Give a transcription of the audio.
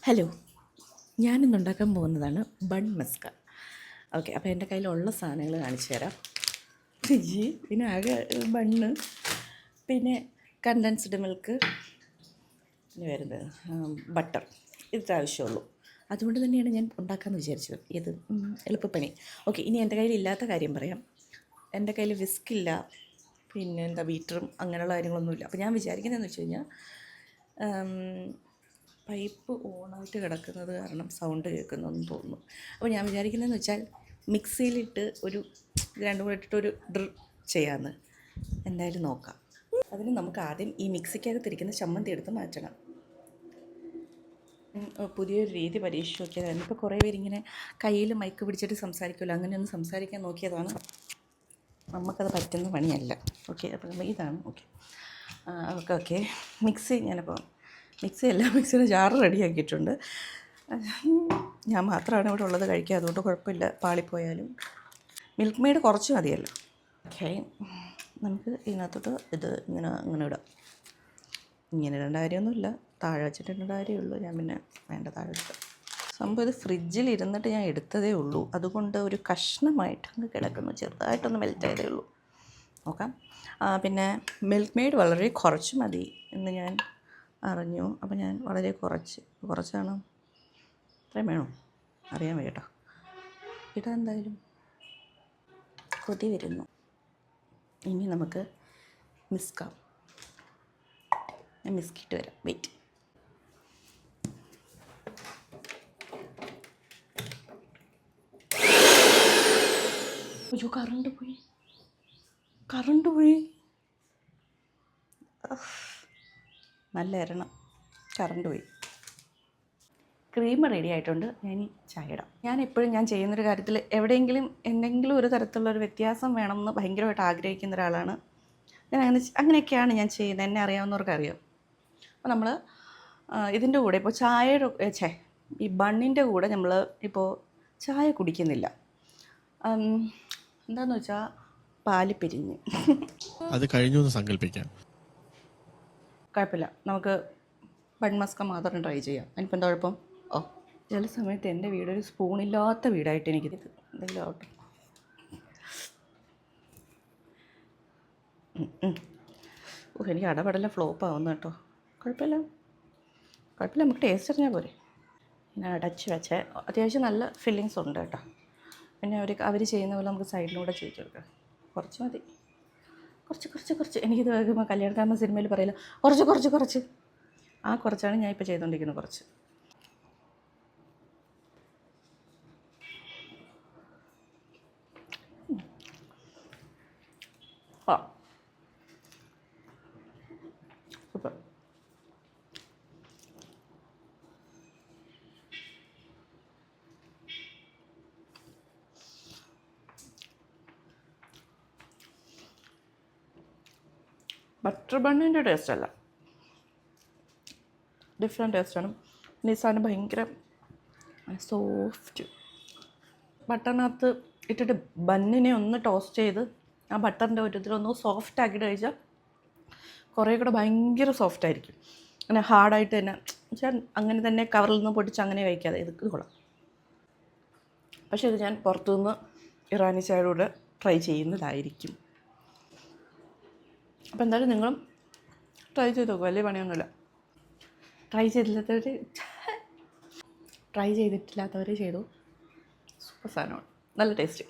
Hello, ഞാനിന്ന് ഉണ്ടാക്കാൻ പോകുന്നതാണ് ബൺ മസ്ക. ഓക്കെ, അപ്പോൾ എൻ്റെ കയ്യിലുള്ള സാധനങ്ങൾ കാണിച്ചു തരാം. പിന്നെ ആകെ ബണ്ണ്, പിന്നെ കണ്ടൻസ്ഡ് മിൽക്ക്, പിന്നെ വരുന്നത് ബട്ടർ, ഇത്ര ആവശ്യമുള്ളൂ. അതുകൊണ്ട് തന്നെയാണ് ഞാൻ ഉണ്ടാക്കാമെന്ന് വിചാരിച്ചത്. ഇത് എളുപ്പപ്പണി. ഓക്കെ, ഇനി എൻ്റെ കയ്യിൽ ഇല്ലാത്ത കാര്യം പറയാം. എൻ്റെ കയ്യിൽ വിസ്കില്ല, പിന്നെ എന്താ ബീറ്ററും അങ്ങനെയുള്ള കാര്യങ്ങളൊന്നുമില്ല. അപ്പോൾ ഞാൻ വിചാരിക്കുന്നതെന്ന് വെച്ച് കഴിഞ്ഞാൽ പൈപ്പ് ഓണായിട്ട് കിടക്കുന്നത് കാരണം സൗണ്ട് കേൾക്കുന്നതെന്ന് തോന്നുന്നു. അപ്പോൾ ഞാൻ വിചാരിക്കുന്നതെന്ന് വെച്ചാൽ മിക്സിയിലിട്ട് ഒരു രണ്ടും കൂടെ ഇട്ടിട്ടൊരു ഡ്രിൽ ചെയ്യാമെന്ന്. എന്തായാലും നോക്കാം. അതിന് നമുക്ക് ആദ്യം ഈ മിക്സിക്കകത്തിരിക്കുന്ന ചമ്മന്തി എടുത്ത് മാറ്റണം. പുതിയൊരു രീതി പരീക്ഷിച്ച് നോക്കിയതാണ്. ഇപ്പോൾ കുറേ പേരിങ്ങനെ കയ്യിൽ മൈക്ക് പിടിച്ചിട്ട് സംസാരിക്കുമല്ലോ, അങ്ങനെയൊന്ന് സംസാരിക്കാൻ നോക്കിയതാണ്. നമുക്കത് പറ്റുന്ന പണിയല്ല. ഓക്കെ, അപ്പോൾ ഇതാണ്. ഓക്കെ ഞാനപ്പോൾ മിക്സിയുടെ ജാറ് റെഡിയാക്കിയിട്ടുണ്ട്. ഞാൻ മാത്രമാണ് ഇവിടെ ഉള്ളത് കഴിക്കുക, അതുകൊണ്ട് കുഴപ്പമില്ല. പാളിപ്പോയാലും മിൽക്ക് മെയ്ഡ് കുറച്ച് മതിയല്ലോ. ഓക്കെ, നമുക്ക് ഇതിനകത്തോട്ട് ഇത് ഇങ്ങനെ ഇടാം. ഇങ്ങനെ ഇടേണ്ട കാര്യമൊന്നുമില്ല, താഴെ വെച്ചിട്ടിടേണ്ട കാര്യമുള്ളൂ. ഞാൻ പിന്നെ വേണ്ട താഴെ വെച്ചിട്ട് സംഭവം ഇത് ഫ്രിഡ്ജിൽ ഇരുന്നിട്ട് ഞാൻ എടുത്തതേ ഉള്ളൂ, അതുകൊണ്ട് ഒരു കഷ്ണമായിട്ട് അങ്ങ് കിടക്കുന്നു. ചെറുതായിട്ടൊന്ന് മെൽറ്റ് ആയതേ ഉള്ളൂ. നോക്കാം. പിന്നെ മിൽക്ക് മെയ്ഡ് വളരെ കുറച്ച് മതി എന്ന് ഞാൻ അറിഞ്ഞു. അപ്പോൾ ഞാൻ വളരെ കുറച്ചാണ്. ഇത്രയും വേണോ അറിയാൻ വയ്യട്ടോ. ഇടാൻ എന്തായാലും കൊതി വരുന്നു. ഇനി നമുക്ക് മിസ്കാം. ഞാൻ മിസ്കിട്ട് വരാം, വെയിറ്റ്. അയ്യോ, കറണ്ട് പോയി. നല്ല എരണം, കറണ്ട് പോയി. ക്രീം റെഡി ആയിട്ടുണ്ട്. ഞാൻ ഈ ചായ ഇടാം. ഞാൻ ചെയ്യുന്നൊരു കാര്യത്തിൽ എവിടെയെങ്കിലും എന്തെങ്കിലും ഒരു തരത്തിലുള്ളൊരു വ്യത്യാസം വേണമെന്ന് ഭയങ്കരമായിട്ട് ആഗ്രഹിക്കുന്ന ഒരാളാണ് ഞാൻ. അങ്ങനെയൊക്കെയാണ് ഞാൻ ചെയ്യുന്നത്. എന്നെ അറിയാവുന്നവർക്ക് അറിയാം. അപ്പോൾ നമ്മൾ ഇതിൻ്റെ കൂടെ ഇപ്പോൾ ഈ ബണ്ണിൻ്റെ കൂടെ നമ്മൾ ഇപ്പോൾ ചായ കുടിക്കുന്നില്ല. എന്താണെന്ന് വെച്ചാൽ പാല് പിരിഞ്ഞ് അത് കഴിഞ്ഞു എന്ന് സങ്കല്പിക്കാം. കുഴപ്പമില്ല, നമുക്ക് ബൺ മസ്ക മാത്രം ട്രൈ ചെയ്യാം. അതിനിപ്പോൾ എന്താ കുഴപ്പം? ചില സമയത്ത് എൻ്റെ വീടൊരു സ്പൂണില്ലാത്ത വീടായിട്ട് എനിക്കിത് എന്തെങ്കിലും ആവട്ടെ. എനിക്ക് അടപടല ഫ്ലോപ്പ് ആവുന്നു കേട്ടോ. കുഴപ്പമില്ല, നമുക്ക് ടേസ്റ്റ് അറിഞ്ഞാൽ പോരെ. ഞാൻ അടച്ച് വെച്ച് അത്യാവശ്യം നല്ല ഫില്ലിങ്സ് ഉണ്ട് കേട്ടോ. പിന്നെ അവർ ചെയ്യുന്ന പോലെ നമുക്ക് സൈഡിലൂടെ ചെയ്ത് കൊടുക്കാം. കുറച്ച് മതി, കുറച്ച്. എനിക്കിത് കേൾക്കുമ്പോൾ കല്യാണക്കാരൻ്റെ സിനിമയിൽ പറയില്ല കുറച്ച്. ആ കുറച്ചാണ് ഞാൻ ഇപ്പോൾ ചെയ്തുകൊണ്ടിരിക്കുന്നത്. കുറച്ച് സൂപ്പർ. ബട്ടർ ബണ്ണിൻ്റെ ടേസ്റ്റ് അല്ല, ഡിഫറെൻറ്റ് ടേസ്റ്റാണ്. പിന്നെ ഈ സാധനം ഭയങ്കര സോഫ്റ്റ്. ബട്ടറിനകത്ത് ഇട്ടിട്ട് ബണ്ണിനെ ഒന്ന് ടോസ്റ്റ് ചെയ്ത് ആ ബട്ടറിൻ്റെ ഒരു ഇതിലൊന്ന് സോഫ്റ്റ് ആക്കിയിട്ട് കഴിച്ചാൽ കുറേ കൂടെ ഭയങ്കര സോഫ്റ്റായിരിക്കും. അങ്ങനെ ഹാർഡായിട്ട് തന്നെ അങ്ങനെ തന്നെ കവറിൽ നിന്ന് പൊട്ടിച്ച് അങ്ങനെ കഴിക്കാതെ ഇത് കൊള്ളാം. പക്ഷേ ഇത് ഞാൻ പുറത്തുനിന്ന് ഇറാനി ചായയുടെ ട്രൈ ചെയ്യുന്നതായിരിക്കും. അപ്പോൾ എന്തായാലും നിങ്ങളും ട്രൈ ചെയ്ത് നോക്കും. വലിയ പണിയൊന്നുമില്ല. ട്രൈ ചെയ്തിട്ടില്ലാത്തവർ ചെയ്തു. സൂപ്പർ സാധനമാണ്, നല്ല ടേസ്റ്റ്.